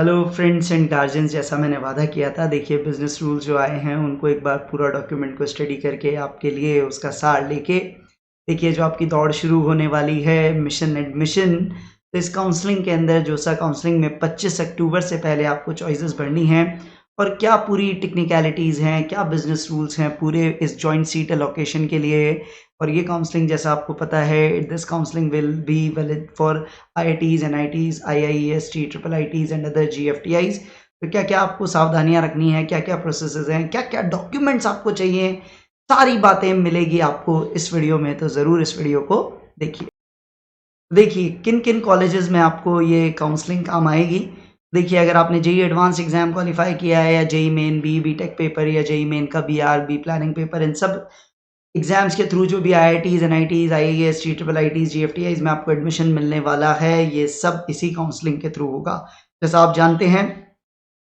Hello friends and guardians, जैसा मैंने वादा किया था, देखिए बिजनेस रूल्स जो आए हैं उनको एक बार पूरा डॉक्यूमेंट को स्टडी करके आपके लिए उसका सार लेके देखिए जो आपकी दौड़ शुरू होने वाली है मिशन एडमिशन। तो इस काउंसलिंग के अंदर जो सा काउंसलिंग में 25 अक्टूबर से पहले आपको चॉइसेस भरनी हैं और क्या पूरी टेक्निकलिटीज़ हैं, क्या बिजनेस रूल्स हैं पूरे इस जॉइंट सीट एलोकेशन के लिए। और ये काउंसलिंग जैसा आपको पता है, this counselling will be valid for IITs, NITs, IIEST, triple IITs and other GFTIs। तो क्या क्या आपको सावधानियां रखनी है, क्या क्या प्रोसेसेस हैं, क्या क्या डॉक्यूमेंट्स आपको चाहिए, सारी बातें मिलेगी आपको इस वीडियो में। तो ज़रूर इस वीडियो को देखिए। देखिए किन किन कॉलेजेस में आपको ये काउंसलिंग काम आएगी। देखिए अगर आपने जेई एडवांस एग्जाम क्वालिफाई किया है या जेई मेन बीटेक पेपर या जेई मेन का बी प्लानिंग पेपर, इन सब एग्जाम्स के थ्रू जो भी IITs, NITs, IIES, triple IITs, GFTIs में आपको एडमिशन मिलने वाला है, ये सब इसी काउंसलिंग के थ्रू होगा। जैसा आप जानते हैं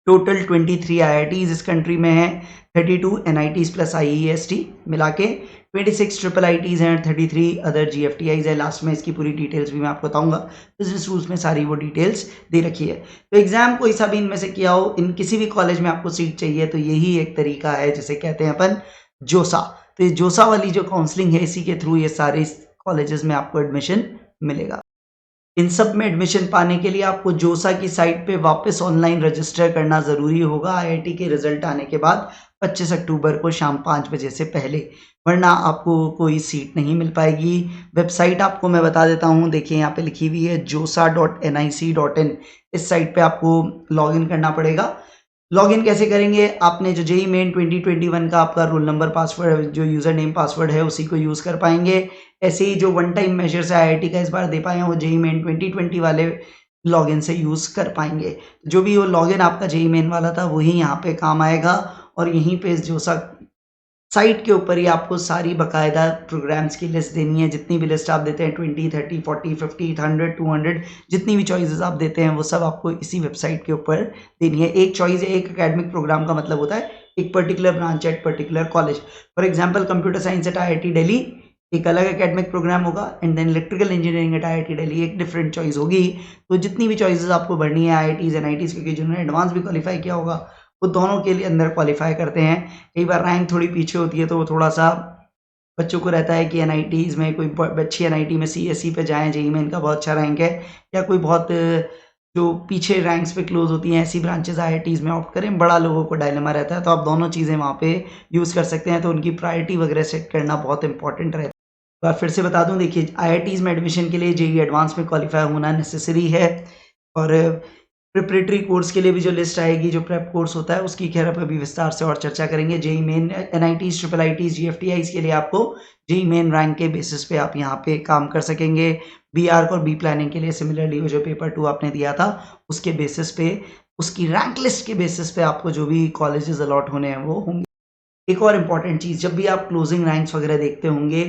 टोटल 23 IITs इस कंट्री में हैं, 32 NITs प्लस IEST मिला के 26 ट्रिपल IITs हैं, 33 अदर GFTIs है। लास्ट में इसकी पूरी डिटेल्स भी मैं आपको बताऊंगा, बिजनेस रूल्स में सारी वो डिटेल्स दे रखी है। तो एग्जाम कोई सा भी इनमें से किया हो, इन किसी भी कॉलेज में आपको सीट चाहिए तो यही एक तरीका है जिसे कहते हैं अपन जोसा। तो ये जोसा वाली जो काउंसलिंग है, इसी के थ्रू ये सारे कॉलेजेस में आपको एडमिशन मिलेगा। इन सब में एडमिशन पाने के लिए आपको जोसा की साइट पे वापस ऑनलाइन रजिस्टर करना ज़रूरी होगा IIT के रिजल्ट आने के बाद 25 अक्टूबर को शाम 5 बजे से पहले, वरना आपको कोई सीट नहीं मिल पाएगी। वेबसाइट आपको मैं बता देता हूँ, देखिए यहाँ पे लिखी हुई है josa.nic.in। इस साइट पे आपको लॉगिन करना पड़ेगा। लॉगिन कैसे करेंगे, आपने जो जेई मेन 2021 का आपका रोल नंबर पासवर्ड जो यूज़र नेम पासवर्ड है उसी को यूज़ कर पाएंगे। ऐसे ही जो वन टाइम मेजर से IIT का इस बार दे पाए हैं वो जेई मेन 2020 वाले लॉगिन से यूज़ कर पाएंगे। जो भी वो लॉगिन आपका जेई मेन वाला था वही यहाँ पे काम आएगा। और यहीं पे जो सा साइट के ऊपर ही आपको सारी बाकायदा प्रोग्राम्स की लिस्ट देनी है। जितनी भी लिस्ट आप देते हैं 20, 30, 40, 50, 100, 200, जितनी भी चॉइसेस आप देते हैं वो सब आपको इसी वेबसाइट के ऊपर देनी है। एक चॉइस एक एकेडमिक प्रोग्राम का मतलब होता है एक particular branch at particular college. For example computer science at IIT Delhi एक अलग एकेडमिक प्रोग्राम होगा, and then electrical engineering at IIT Delhi एक डिफरेंट चॉइस होगी। तो जितनी भी चॉइसेस आपको भरनी है IITs, NITs, क्योंकि जिन्होंने एडवांस भी क्वालिफाई किया होगा वो दोनों के लिए अंदर क्वालिफाई करते हैं। कई बार रैंक थोड़ी पीछे होती है तो वो थोड़ा सा बच्चों को रहता है कि NITs में कोई अच्छी NIT में CSE पे जाएं, जेई में इनका बहुत अच्छा रैंक है, या कोई बहुत जो पीछे रैंक्स पे क्लोज होती हैं ऐसी ब्रांचेस IITs में ऑप्ट करें। बड़ा लोगों को डायलेमा रहता है, तो आप दोनों चीज़ें वहाँ पे यूज़ कर सकते हैं। तो उनकी प्रायोरिटी वगैरह सेट करना बहुत इंपॉर्टेंट रहता है। तो आप फिर से बता दूं, देखिए IITs में एडमिशन के लिए जेई एडवांस में क्वालिफाई होना नेसेसरी है। और प्रिपरेटरी कोर्स के लिए भी जो लिस्ट आएगी, जो प्रेप कोर्स होता है, उसकी खैर अभी विस्तार से और चर्चा करेंगे। JEE Main, NITs, triple IITs, GFTIs के लिए आपको जेई मेन रैंक के बेसिस पे आप यहाँ पे काम कर सकेंगे। BARC और बी प्लानिंग के लिए सिमिलरली वो जो पेपर 2 आपने दिया था उसके बेसिस पे, उसकी रैंक लिस्ट के बेसिस पे आपको जो भी कॉलेजेस अलॉट होने हैं वो होंगे। एक और इम्पॉर्टेंट चीज़, जब भी आप क्लोजिंग रैंक्स वगैरह देखते होंगे,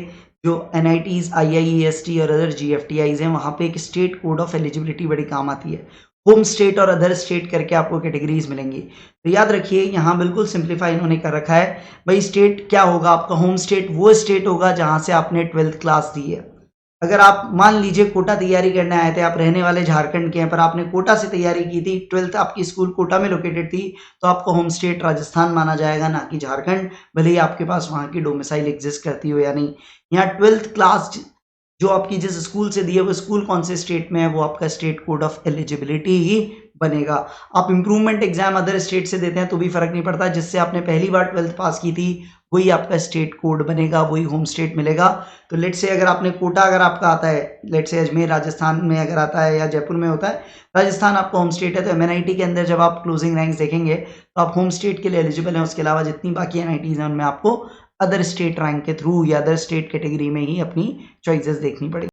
जो NITs, IIEST और अदर GFTIs हैं, वहाँ पे एक स्टेट कोड ऑफ एलिजिबिलिटी बड़ी काम आती है। होम स्टेट और अदर स्टेट करके आपको कैटेगरीज मिलेंगी। तो याद रखिए यहाँ बिल्कुल सिंप्लीफाई इन्होंने कर रखा है। भाई स्टेट क्या होगा आपका, होम स्टेट वो स्टेट होगा जहाँ से आपने 12th क्लास दी है। अगर आप मान लीजिए कोटा तैयारी करने आए थे, आप रहने वाले झारखंड के हैं पर आपने कोटा से तैयारी की थी, 12th आपकी स्कूल कोटा में लोकेटेड थी, तो आपका होम स्टेट राजस्थान माना जाएगा, ना कि झारखंड, भले ही आपके पास वहाँ की डोमिसाइल एग्जिस्ट करती हो या नहीं। यहाँ 12th क्लास जो आपकी जिस स्कूल से दी है वो स्कूल कौन से स्टेट में है, वो आपका स्टेट कोड ऑफ एलिजिबिलिटी ही बनेगा। आप इम्प्रूवमेंट एग्जाम अदर स्टेट से देते हैं तो भी फर्क नहीं पड़ता, जिससे आपने पहली बार 12th पास की थी वही आपका स्टेट कोड बनेगा, वही होम स्टेट मिलेगा। तो लेट से अगर आपने कोटा अगर आपका आता है, लेट से अजमेर राजस्थान में अगर आता है या जयपुर में होता है, राजस्थान आपका होम स्टेट है, तो MNIT के अंदर जब आप क्लोजिंग रैंक्स देखेंगे तो आप होम स्टेट के लिए एलिजिबल हैं। उसके अलावा जितनी बाकी NITs हैं उनमें आपको अदर स्टेट रैंक के थ्रू या अदर स्टेट कैटेगरी में ही अपनी चॉइसेस देखनी पड़ेगी।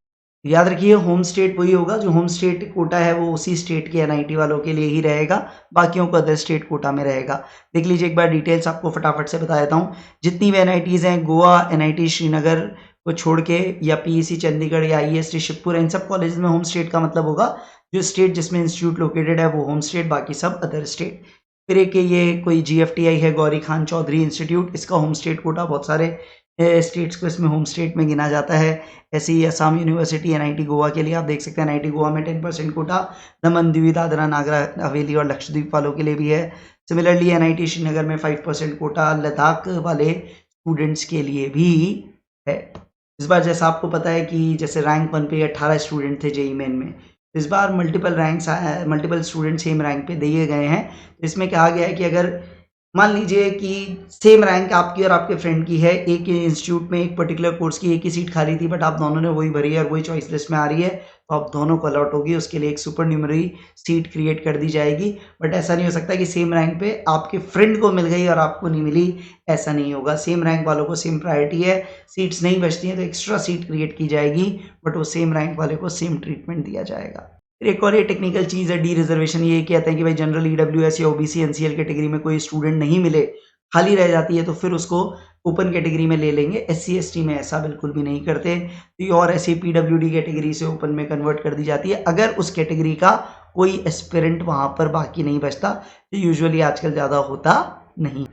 याद रखिए होम स्टेट वही होगा, जो होम स्टेट कोटा है वो उसी स्टेट के NIT वालों के लिए ही रहेगा, बाकियों को अदर स्टेट कोटा में रहेगा। देख लीजिए एक बार डिटेल्स आपको फटाफट से बता देता हूँ। जितनी भी NITs हैं, गोवा NIT श्रीनगर को छोड़ के, या PEC चंडीगढ़ या IEST शिवपुर, इन सब कॉलेज में होम स्टेट का मतलब होगा जो स्टेट जिसमें इंस्टीट्यूट लोकेटेड है वो होम स्टेट, बाकी सब अदर स्टेट। फिर एक ये कोई GFTI है, गौरी खान चौधरी इंस्टीट्यूट, इसका होम स्टेट कोटा बहुत सारे स्टेट्स को इसमें होम स्टेट में गिना जाता है। ऐसे ही असम यूनिवर्सिटी एनआईटी गोवा के लिए आप देख सकते हैं, एनआईटी गोवा में 10% कोटा दमन दीव दादरा नागर हवेली और लक्षद्वीप वालों के लिए भी है। सिमिलरली एनआईटी श्रीनगर में 5% कोटा लद्दाख वाले स्टूडेंट्स के लिए भी है। इस बार जैसा आपको पता है कि जैसे रैंक 1 पे 18 स्टूडेंट थे जेईई मेन में, इस बार मल्टीपल स्टूडेंट सेम रैंक पे दिए गए हैं। तो इसमें कहा गया है कि अगर मान लीजिए कि सेम रैंक आपकी और आपके फ्रेंड की है, एक इंस्टीट्यूट में एक पर्टिकुलर कोर्स की एक ही सीट खाली थी, बट आप दोनों ने वही भरी है और वही चॉइस लिस्ट में आ रही है, तो आप दोनों को अलॉट होगी। उसके लिए एक सुपर न्यूमरी सीट क्रिएट कर दी जाएगी। बट ऐसा नहीं हो सकता कि सेम रैंक पे आपके फ्रेंड को मिल गई और आपको नहीं मिली, ऐसा नहीं होगा। सेम रैंक वालों को सेम प्रायोरिटी है। सीट्स नहीं बचती हैं तो एक्स्ट्रा सीट क्रिएट की जाएगी, बट वो सेम रैंक वाले को सेम ट्रीटमेंट दिया जाएगा। फिर एक और ये टेक्निकल चीज़ है डी रिजर्वेशन। ये कहते हैं कि भाई जनरल ईडब्ल्यूएस या ओबीसी एनसीएल कैटेगरी में कोई स्टूडेंट नहीं मिले, खाली रह जाती है, तो फिर उसको ओपन कैटेगरी में ले लेंगे। एससी एसटी में ऐसा बिल्कुल भी नहीं करते। तो और ऐसे पीडब्ल्यूडी कैटेगरी से ओपन में कन्वर्ट कर दी जाती है अगर उस कैटेगरी का कोई एस्पिरेंट वहां पर बाकी नहीं बचता, जो यूजुअली आजकल ज़्यादा होता नहीं।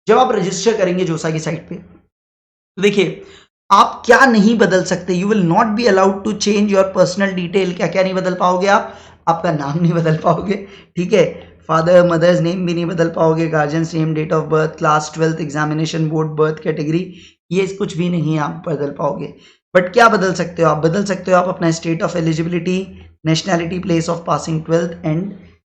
जब आप रजिस्टर करेंगे जोसा की साइट पे, तो देखिए आप क्या नहीं बदल सकते। You will not be allowed to change your personal detail. क्या क्या नहीं बदल पाओगे आप? आपका नाम नहीं बदल पाओगे, ठीक है, फादर मदर्स नेम भी नहीं बदल पाओगे, guardian's name, date of birth, class 12th examination board, birth category, ये कुछ भी नहीं आप बदल पाओगे। बट क्या बदल सकते हो? आप बदल सकते हो आप अपना state of eligibility, nationality, place of passing 12th and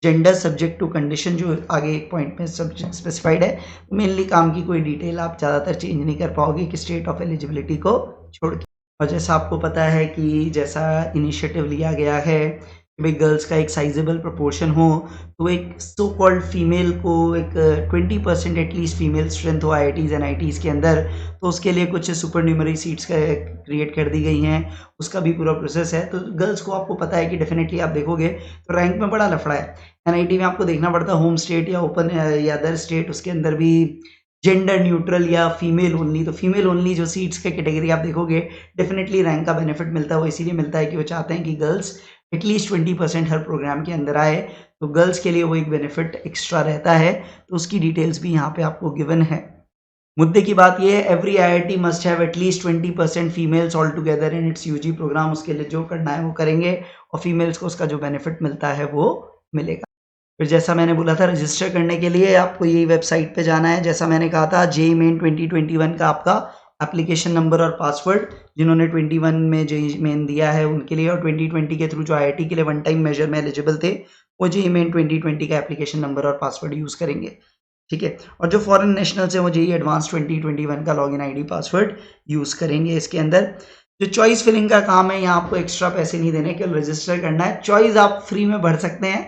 gender subject to condition, जो आगे एक पॉइंट में स्पेसिफाइड है। मेनली काम की कोई डिटेल आप ज़्यादातर चेंज नहीं कर पाओगे कि स्टेट ऑफ एलिजिबिलिटी को छोड़ के। और जैसा आपको पता है कि जैसा इनिशिएटिव लिया गया है कि भाई गर्ल्स का एक साइजेबल प्रोपोर्शन हो, तो एक सो कॉल्ड फीमेल को एक 20% एटलीस्ट फीमेल स्ट्रेंथ हो आईआईटीज़ एनआईटीज़ के अंदर, तो उसके लिए कुछ सुपर न्यूमरी सीट्स क्रिएट कर दी गई हैं। उसका भी पूरा प्रोसेस है। तो गर्ल्स को आपको पता है कि डेफिनेटली आप देखोगे तो रैंक में बड़ा लफड़ा है। एनआईटी में आपको देखना पड़ता है होम स्टेट या ओपन या अदर स्टेट, उसके अंदर भी जेंडर न्यूट्रल या फीमेल ओनली। तो फीमेल ओनली जो सीट्स के कैटेगरी आप देखोगे, डेफिनेटली रैंक का बेनिफिट मिलता है। वो इसीलिए मिलता है कि वो चाहते हैं कि गर्ल्स एटलीस्ट 20% हर प्रोग्राम के अंदर आए, तो गर्ल्स के लिए वो एक बेनिफिट एक्स्ट्रा रहता है। तो उसकी डिटेल्स भी यहाँ पे आपको गिवन है। मुद्दे की बात ये है, every IIT must have at least 20% females all together in its UG programme. उसके लिए जो करना है वो करेंगे और फीमेल्स को उसका जो बेनिफिट मिलता है वो मिलेगा। फिर जैसा मैंने बोला था, रजिस्टर करने के लिए आपको यही वेबसाइट पे जाना है। जैसा मैंने कहा था, जेईई मेन 2021 का आपका एप्लीकेशन नंबर और पासवर्ड, जिन्होंने 21 में जेईई मेन दिया है उनके लिए, और 2020 के थ्रू जो आईआईटी के लिए वन टाइम मेजर में एलिजिबल थे, वो जेईई मेन 2020 का एप्लीकेशन नंबर और पासवर्ड यूज़ करेंगे, ठीक है। और जो फॉरेन नेशनल्स हैं वो जेईई एडवांस 2021 का लॉगिन आईडी पासवर्ड यूज़ करेंगे। इसके अंदर जो चॉइस फिलिंग का काम है, यहाँ आपको एक्स्ट्रा पैसे नहीं देने, केवल रजिस्टर करना है। चॉइस आप फ्री में भर सकते हैं,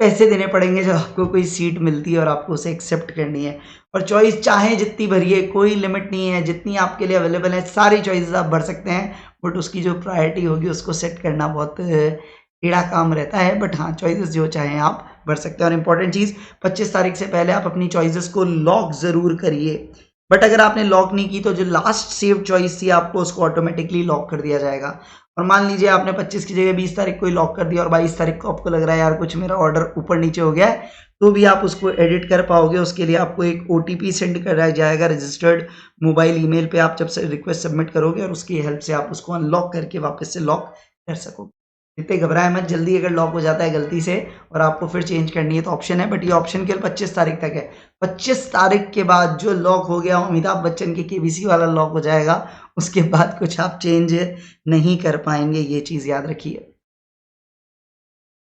पैसे देने पड़ेंगे जब आपको कोई सीट मिलती है और आपको उसे एक्सेप्ट करनी है। और चॉइस चाहे जितनी भरिए, कोई लिमिट नहीं है, जितनी आपके लिए अवेलेबल है सारी चॉइसेस आप भर सकते हैं। बट उसकी जो प्रायोरिटी होगी उसको सेट करना बहुत टेढ़ा काम रहता है। बट हाँ, चॉइसेस जो चाहें आप भर सकते हैं। और इम्पॉर्टेंट चीज़, 25 तारीख से पहले आप अपनी चॉइसेस को लॉक ज़रूर करिए। बट अगर आपने लॉक नहीं की तो जो लास्ट सेव चॉइस थी आपको उसको ऑटोमेटिकली लॉक कर दिया जाएगा। और मान लीजिए आपने 25 की जगह 20 तारीख को ही लॉक कर दिया और 22 तारीख को आपको लग रहा है यार कुछ मेरा ऑर्डर ऊपर नीचे हो गया है, तो भी आप उसको एडिट कर पाओगे। उसके लिए आपको एक ओटीपी सेंड कराया जाएगा रजिस्टर्ड मोबाइल ईमेल पे, आप जब से रिक्वेस्ट सबमिट करोगे, और उसकी हेल्प से आप उसको अनलॉक करके वापस से लॉक कर सकोगे। इतने घबराए मत, जल्दी अगर लॉक हो जाता है गलती से और आपको फिर चेंज करनी है तो ऑप्शन है, बट ये ऑप्शन केवल 25 तारीख तक है। 25 तारीख के बाद जो लॉक हो गया, अमिताभ बच्चन के केबीसी वाला लॉक हो जाएगा, उसके बाद कुछ आप चेंज नहीं कर पाएंगे, ये चीज़ याद रखिए।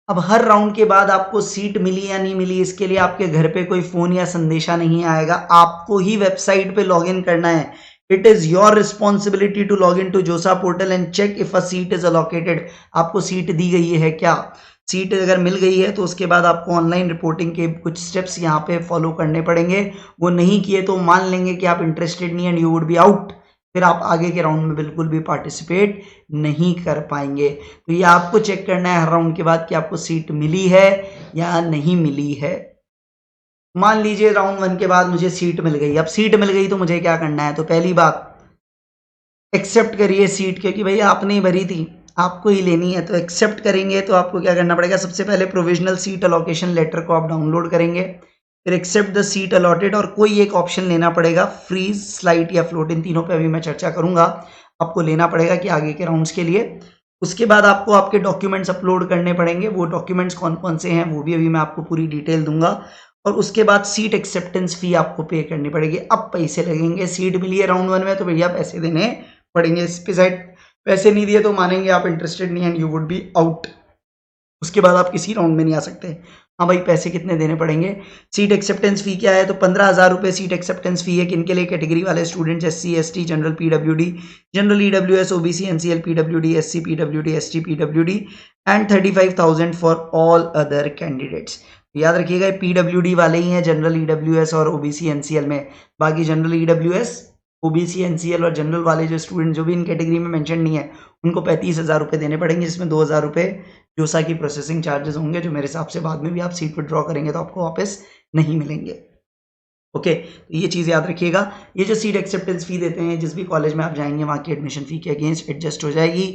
अब हर राउंड के बाद आपको सीट मिली या नहीं मिली, इसके लिए आपके घर पे कोई फ़ोन या संदेशा नहीं आएगा, आपको ही वेबसाइट पे लॉगिन करना है। It is your responsibility to log in to JoSAA portal and check if a seat is allocated. आपको सीट दी गई है क्या? सीट अगर मिल गई है तो उसके बाद आपको ऑनलाइन रिपोर्टिंग के कुछ स्टेप्स यहाँ पे फॉलो करने पड़ेंगे। वो नहीं किए तो मान लेंगे कि आप इंटरेस्टेड नहीं and you would be out, फिर आप आगे के राउंड में बिल्कुल भी पार्टिसिपेट नहीं कर पाएंगे। तो ये आपको चेक करना है हर राउंड के बाद कि आपको सीट मिली है या नहीं मिली है। मान लीजिए राउंड 1 के बाद मुझे सीट मिल गई। अब सीट मिल गई तो मुझे क्या करना है? तो पहली बात, एक्सेप्ट करिए सीट, क्योंकि भाई आपने ही भरी थी, आपको ही लेनी है। तो एक्सेप्ट करेंगे तो आपको क्या करना पड़ेगा? सबसे पहले प्रोविजनल सीट अलोकेशन लेटर को आप डाउनलोड करेंगे। फिर एक्सेप्ट द सीट अलॉटेड, और कोई एक ऑप्शन लेना पड़ेगा, फ्रीज, स्लाइड या फ्लोट। इन तीनों पे अभी मैं चर्चा करूंगा, आपको लेना पड़ेगा कि आगे के राउंड्स के लिए। उसके बाद आपको आपके डॉक्यूमेंट्स अपलोड करने पड़ेंगे, वो डॉक्यूमेंट्स कौन कौन से हैं वो भी अभी मैं आपको पूरी डिटेल दूंगा। और उसके बाद सीट एक्सेप्टेंस फी आपको पे करनी पड़ेगी। अब पैसे लगेंगे, सीट मिली है राउंड 1 में तो भैया पैसे देने पड़ेंगे। इस पे साइड पैसे नहीं दिए तो मानेंगे आप इंटरेस्टेड नहीं and you would be out. उसके बाद आप किसी राउंड में नहीं आ सकते। हाँ भाई, पैसे कितने देने पड़ेंगे। सीट एक्सेप्टेंस फी क्या है, तो 15,000 रुपये सीट एक्सेप्टेंस फी है। किनके लिए, कैटेगरी वाले students, SC ST, general PWD, general EWS, OBC NCL PWD, SC PWD, ST PWD and 35,000 for all other candidates. याद रखिएगा PWD वाले ही हैं जनरल EWS और OBC NCL में। बाकी जनरल EWS, OBC NCL और जनरल वाले जो स्टूडेंट जो भी इन कैटेगरी में मेंशन नहीं है उनको 35,000 रुपये देने पड़ेंगे, जिसमें 2,000 रुपये जोसा की प्रोसेसिंग चार्जेस होंगे, जो मेरे हिसाब से बाद में भी आप सीट विड्रॉ करेंगे तो आपको वापस नहीं मिलेंगे। ओके, तो ये चीज़ याद रखिएगा। ये जो सीट एक्सेप्टेंस फी देते हैं, जिस भी कॉलेज में आप जाएंगे वहाँ की एडमिशन फी के अगेंस्ट एडजस्ट हो जाएगी।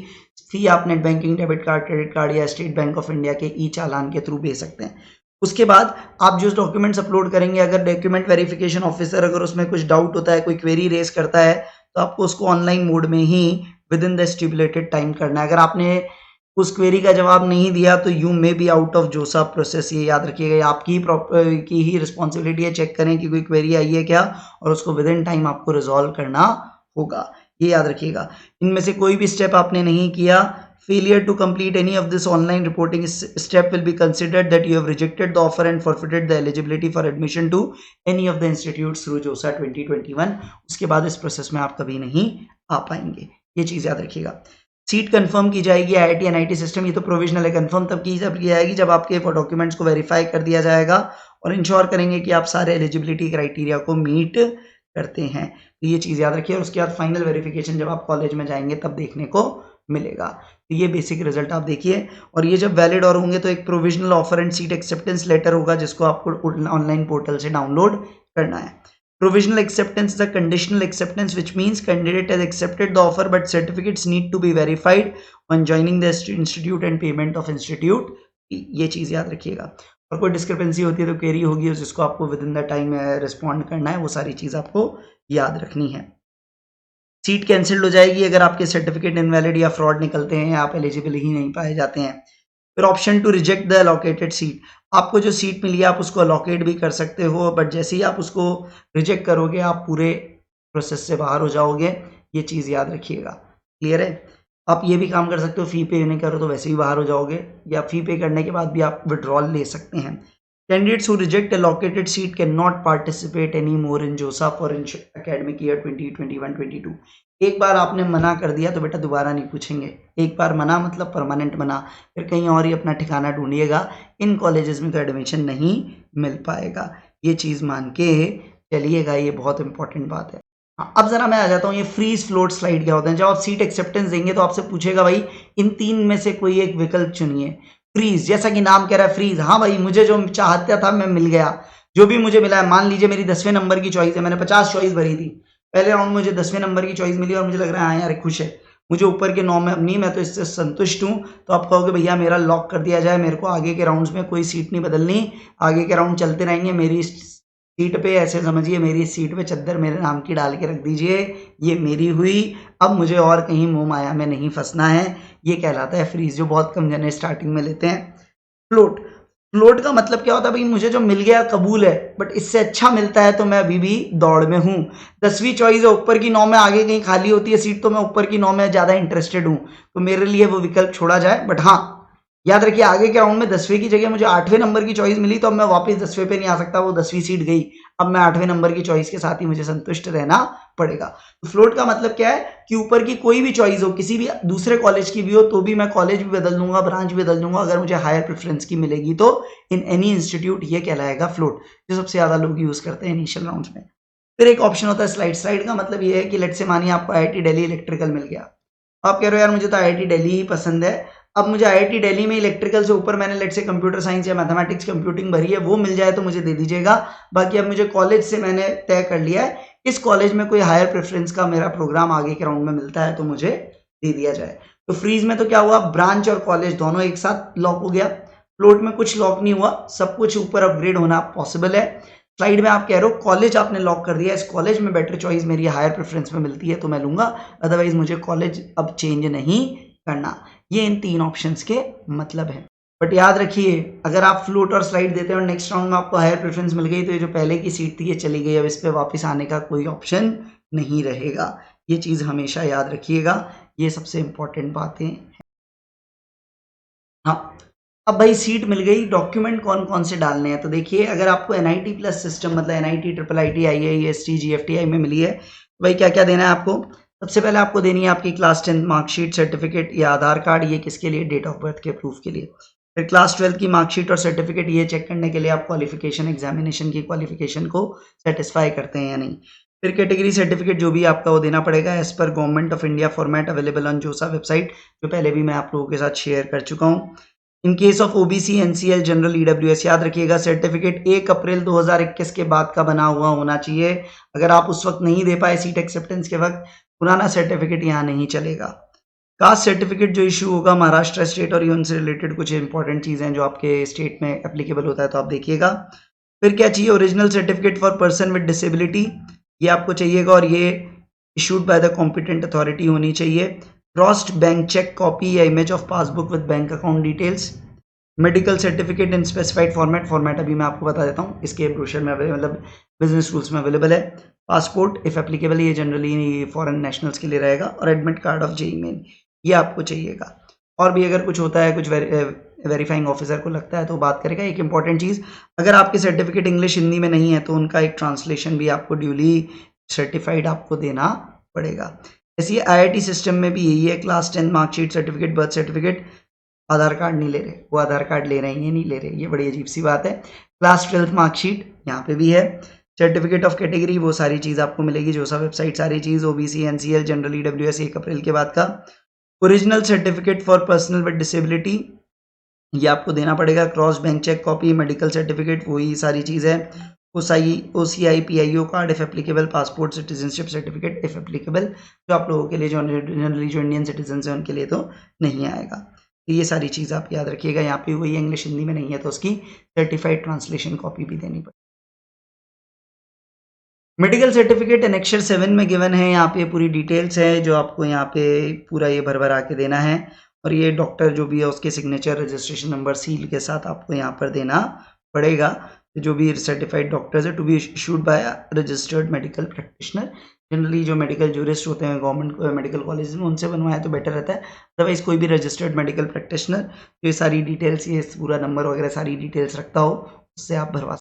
फी आप net banking, debit card, credit card या स्टेट बैंक ऑफ इंडिया के चालान के थ्रू भेज सकते हैं। उसके बाद आप जो डॉक्यूमेंट्स अपलोड करेंगे, अगर डॉक्यूमेंट वेरिफिकेशन ऑफिसर अगर उसमें कुछ डाउट होता है, कोई क्वेरी रेज करता है, तो आपको उसको ऑनलाइन मोड में ही within the stipulated time करना है। अगर आपने उस क्वेरी का जवाब नहीं दिया तो you may be out of जोसा प्रोसेस। ये याद रखिएगा, ये आपकी की ही रिस्पॉन्सिबिलिटी है, चेक करें कि कोई क्वेरी आई है क्या, और उसको विद इन टाइम आपको रिजॉल्व करना होगा। ये याद रखिएगा। इनमें से कोई भी स्टेप आपने नहीं किया, failure to complete any of this online reporting step will be considered that you have rejected the offer and forfeited the eligibility for admission to any of the institutes through JOSA 2021। उसके बाद इस process में आप कभी नहीं आ पाएंगे। ये चीज़ याद रखिएगा। सीट कंफर्म की जाएगी IIT NIT सिस्टम, ये तो प्रोविजनल है, कंफर्म तब की जाएगी जब आपके डॉक्यूमेंट्स को वेरीफाई कर दिया जाएगा और इंश्योर करेंगे कि आप सारे एलिजिबिलिटी क्राइटेरिया को मीट करते हैं। तो ये चीज़ याद रखिए। और उसके बाद फाइनल वेरिफिकेशन जब आप कॉलेज में जाएंगे तब देखने को मिलेगा। तो ये बेसिक रिजल्ट आप देखिए। और ये जब वैलिड और होंगे तो एक provisional offer and seat acceptance letter होगा, जिसको आपको ऑनलाइन पोर्टल से डाउनलोड करना है। Provisional acceptance is a conditional acceptance, which means candidate has accepted the offer, but certificates need to be verified on joining the institute and payment of institute। ये चीज़ याद रखिएगा। और कोई डिस्क्रिपेंसी होती है तो क्वेरी होगी, जिसको आपको with in the time respond करना है। वो सारी चीज़ आपको याद रखनी है। सीट कैंसिल्ड हो जाएगी अगर आपके सर्टिफिकेट इनवैलिड या फ्रॉड निकलते हैं, आप एलिजिबल ही नहीं पाए जाते हैं। फिर option to reject the allotted seat, आपको जो सीट मिली है आप उसको अलोकेट भी कर सकते हो, बट जैसे ही आप उसको रिजेक्ट करोगे आप पूरे प्रोसेस से बाहर हो जाओगे। ये चीज़ याद रखिएगा। क्लियर है। आप ये भी काम कर सकते हो, फ़ी पे नहीं करो तो वैसे ही बाहर हो जाओगे, या फ़ी पे करने के बाद भी आप विड्रॉल ले सकते हैं। Candidates who reject allocated seat cannot participate anymore in JOSA for academic year 2021-22। एक बार आपने मना कर दिया तो बेटा दोबारा नहीं पूछेंगे। एक बार मना मतलब परमानेंट मना, फिर कहीं और ही अपना ठिकाना ढूंढिएगा। इन कॉलेजेस में तो एडमिशन नहीं मिल पाएगा। ये चीज़ मान के चलिएगा, ये बहुत इंपॉर्टेंट बात है। अब जरा मैं आ जाता हूँ, ये फ्रीज फ्लोट स्लाइड क्या होता है। जब आप सीट एक्सेप्टेंस देंगे तो आपसे पूछेगा भाई इन तीन में से कोई एक विकल्प चुनिए। फ्रीज, जैसा कि नाम कह रहा है फ्रीज, हाँ भाई मुझे जो चाहता था मैं मिल गया, जो भी मुझे मिला है। मान लीजिए मेरी 10वें नंबर की चॉइस है, मैंने 50 चॉइस भरी थी, पहले राउंड मुझे 10वें नंबर की चॉइस मिली और मुझे लग रहा है हाँ यार खुश है, मुझे ऊपर के 9 में नहीं, मैं तो इससे संतुष्ट हूँ। तो आप कहोगे भैया मेरा लॉक कर दिया जाए, मेरे को आगे के राउंड्स में कोई सीट नहीं बदलनी, आगे के राउंड चलते रहेंगे। मेरी सीट पे ऐसे समझिए, मेरी सीट पे चद्दर मेरे नाम की डाल के रख दीजिए, ये मेरी हुई, अब मुझे और कहीं मोह माया में नहीं फंसना है। ये कहलाता है फ्रीज, जो बहुत कम जने स्टार्टिंग में लेते हैं। फ्लोट, फ्लोट का मतलब क्या होता है भाई मुझे जो मिल गया कबूल है, बट इससे अच्छा मिलता है तो मैं अभी भी दौड़ में हूँ। 10वीं चॉइस है, ऊपर की 9 में आगे कहीं खाली होती है सीट तो मैं ऊपर की 9 में ज़्यादा इंटरेस्टेड हूँ, तो मेरे लिए वो विकल्प छोड़ा जाए। बट हाँ याद रखिए आगे के राउंड में 10वें की जगह मुझे 8वें नंबर की चॉइस मिली तो अब मैं वापस 10वें पे नहीं आ सकता, वो 10वीं सीट गई, अब मैं 8वें नंबर की चॉइस के साथ ही मुझे संतुष्ट रहना पड़ेगा। तो फ्लोट का मतलब क्या है कि ऊपर की कोई भी चॉइस हो, किसी भी दूसरे कॉलेज की भी हो, तो भी मैं कॉलेज भी बदल दूंगा, ब्रांच भी बदल दूंगा, अगर मुझे हायर प्रेफरेंस की मिलेगी तो इन एनी इंस्टीट्यूट। ये कहलाएगा फ्लोट, जो सबसे ज़्यादा लोग यूज करते हैं इनिशियल राउंड्स में। फिर एक ऑप्शन होता है स्लाइड। स्लाइड का मतलब ये है कि लेट से मानिए आपको IIT दिल्ली इलेक्ट्रिकल मिल गया, आप कह रहे हो यार मुझे तो IIT दिल्ली ही पसंद है, अब मुझे IIT दिल्ली में इलेक्ट्रिकल से ऊपर मैंने लेट से कंप्यूटर साइंस या मैथमेटिक्स कंप्यूटिंग भरी है, वो मिल जाए तो मुझे दे दीजिएगा। बाकी अब मुझे कॉलेज से मैंने तय कर लिया है इस कॉलेज में कोई हायर प्रेफरेंस का मेरा प्रोग्राम आगे के राउंड में मिलता है तो मुझे दे दिया जाए। तो फ्रीज में तो क्या हुआ, ब्रांच और कॉलेज दोनों एक साथ लॉक हो गया। फ्लोट में कुछ लॉक नहीं हुआ, सब कुछ ऊपर अपग्रेड होना पॉसिबल है। स्लाइड में आप कह रहे हो कॉलेज आपने लॉक कर दिया, इस कॉलेज में बेटर चॉइस मेरी हायर प्रेफरेंस में मिलती है तो मैं लूंगा, अदरवाइज मुझे कॉलेज अब चेंज नहीं करना। ये इन 3 ऑप्शंस के मतलब है। बट याद रखिए, अगर आप फ्लूट और स्लाइड देते हैं और नेक्स्ट राउंड में आपको हायर प्रेफरेंस मिल गई तो ये जो पहले की सीट थी ये चली गई, अब इस पे वापस आने का कोई ऑप्शन नहीं रहेगा। ये चीज़ हमेशा याद रखिएगा, ये सबसे इंपॉर्टेंट बातें हैं। हाँ, अब भाई सीट मिल गई, डॉक्यूमेंट कौन कौन से डालने हैं? तो देखिए, अगर आपको NIT प्लस सिस्टम मतलब NIT IIIT IIST GFTI में मिली है, तो भाई क्या क्या देना है आपको? सबसे पहले आपको देनी है आपकी क्लास 10 मार्कशीट, सर्टिफिकेट या आधार कार्ड। ये किसके लिए? डेट ऑफ बर्थ के प्रूफ के लिए। फिर क्लास 12 की मार्कशीट और सर्टिफिकेट, ये चेक करने के लिए आप क्वालिफिकेशन एग्जामिनेशन की क्वालिफिकेशन को सेटिस्फाई करते हैं या नहीं। फिर कैटेगरी सर्टिफिकेट जो भी आपका वो देना पड़ेगा as per government of India format available on JoSAA website, जो पहले भी मैं आप लोगों के साथ शेयर कर चुका हूँ। In case of OBC NCL general EWS, याद रखिएगा सर्टिफिकेट 1 अप्रैल 2021 के बाद का बना हुआ होना चाहिए। अगर आप उस वक्त नहीं दे पाए सीट एक्सेप्टेंस के वक्त, पुराना सर्टिफिकेट यहाँ नहीं चलेगा। कास्ट सर्टिफिकेट जो इशू होगा महाराष्ट्र स्टेट और उनसे रिलेटेड कुछ इंपॉर्टेंट चीज़ें हैं जो आपके स्टेट में एप्लीकेबल होता है तो आप देखिएगा। फिर क्या चाहिए? Original certificate for person with disability, ये आपको चाहिएगा और ये issued by the competent authority होनी चाहिए। क्रॉस्ड बैंक चेक कॉपी या image of passbook with bank account details. Medical certificate in specified format अभी मैं आपको बता देता हूँ, इसके ब्रोशर में मतलब बिजनेस रूल्स में अवेलेबल है। पासपोर्ट इफ एप्लीकेबल, ये जनरली फॉरेन नेशनल्स के लिए रहेगा। और admit card of JEE main, ये आपको चाहिएगा। और भी अगर कुछ होता है, कुछ वेरीफाइंग ऑफिसर को लगता है तो बात करेगा। एक इंपॉर्टेंट चीज़, अगर आपके सर्टिफिकेट इंग्लिश हिंदी में नहीं है तो उनका एक ट्रांसलेशन भी आपको ड्यूली सर्टिफाइड आपको देना पड़ेगा। ऐसे IIT सिस्टम में भी यही है, class 10 marksheet, certificate, birth certificate, Aadhaar card नहीं ले रहे, वो आधार कार्ड ले रहे हैं, ये नहीं ले रहे, ये बड़ी अजीब सी बात है। क्लास 12 मार्कशीट यहाँ पे भी है। सर्टिफिकेट ऑफ कैटेगरी, वो सारी चीज़ आपको मिलेगी जोसा वेबसाइट, सारी चीज़। OBC NCL जनरल EWS 1 अप्रैल के बाद का। Original certificate for personal with disability, ये आपको देना पड़ेगा। Cross bank cheque copy, medical certificate, वही सारी चीज़ है। OCI PIO card if applicable, passport, citizenship certificate if applicable, जो आप लोगों के लिए जो जनरली जो इंडियन सिटीजन हैं उनके लिए तो नहीं आएगा। तो ये सारी चीज़ आप याद रखिएगा। यहाँ पे वही इंग्लिश हिंदी में नहीं है तो उसकी सर्टिफाइड ट्रांसलेशन कॉपी भी देनी पड़ेगी। मेडिकल सर्टिफिकेट एनेक्चर 7 में गिवन है, यहाँ पे पूरी डिटेल्स है जो आपको यहाँ पे पूरा ये भर भरा के देना है। और ये डॉक्टर जो भी है उसके सिग्नेचर, रजिस्ट्रेशन नंबर, सील के साथ आपको यहाँ पर देना पड़ेगा। जो भी सर्टिफाइड डॉक्टर्स है to be issued by registered medical practitioner. Generally जो मेडिकल जूरिस्ट होते हैं गवर्नमेंट मेडिकल कॉलेज में, उनसे बनवाया तो बेटर रहता है। अदरवाइज कोई भी रजिस्टर्ड मेडिकल प्रैक्टिशनर, तो ये सारी डिटेल्स, ये पूरा नंबर वगैरह सारी डिटेल्स रखता हो, उससे आप भरवा